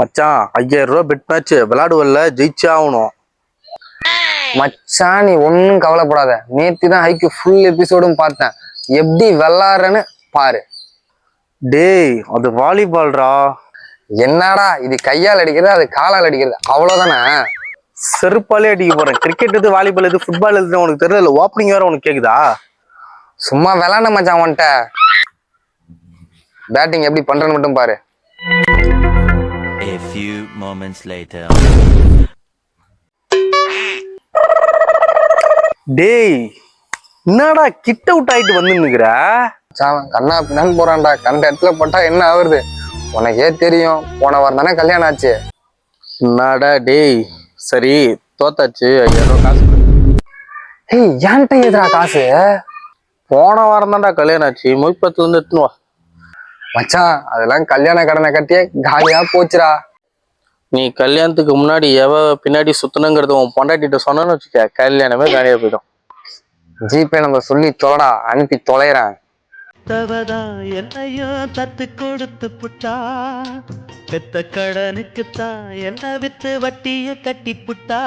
மச்சான் 5000 ரூபா bet match விளையாடுவல்ல, ஜெயிச்சே ஆகணும். மச்சான் நீ ஒன்னும் கவலைப்படாத. நேத்து தான் ஹைக்கு ஃபுல் எபிசோடும் பார்த்தேன். எப்படி விளாடுறேன்னு பாரு. டேய் அது வாலிபால்ரா. என்னடா இது, கையால் அடிக்கிறது அது காலால் அடிக்கிறது அவ்வளவுதானே? செருப்பாலே அடிக்க போறேன். கிரிக்கெட் எது, வாலிபால் எது, ஃபுட்பால் எது உனக்கு தெரியல. ஓப்பனிங் வேற உனக்கு கேக்குதா? சும்மா விளாண்ட மச்சான். உன்ட்ட பேட்டிங் எப்படி பண்றேன்னு மட்டும் பாரு. A few moments later. டேய் என்னடா கிட்ட அவுட் ஆயிட்டு வந்துன்னுக்குற? மச்சான் கண்ணா பின்னான்னு போறான்டா. கண்ட இடத்துல போட்டா என்ன ஆகுறது உனக்கே தெரியும். போன வாரம் தானே கல்யாணம் ஆச்சு. என்னடா டேய், சரி தோத்தாச்சு, 5000 ரூபா காசு கொடு. ஏய் ஏன்ட்ட எதுடா காசு? போன வாரம் தான்டா கல்யாணம் ஆச்சு, மொய்பத்துல இருந்து எடுத்துன்னு வா. மச்சான் அதெல்லாம் கல்யாண கடனை கட்டியே காலியா போச்சுடா. நீ கல்யாணத்துக்கு முன்னாடி எவ பின்னாடி சுத்தணுங்கிறது உன் பொண்டாட்டிட்ட சொன்னன்னு வச்சுக்க, கல்யாணமே காலியா போயிடும். ஜிபே நம்பர் சொல்லி தொலைடா, அனுப்பி தொலைறேன். தவதா என்னையும் தத்து கொடுத்து புட்டா, பெத்த கடனுக்குத்தான் என்ன வித்து வட்டிய கட்டி புட்டா.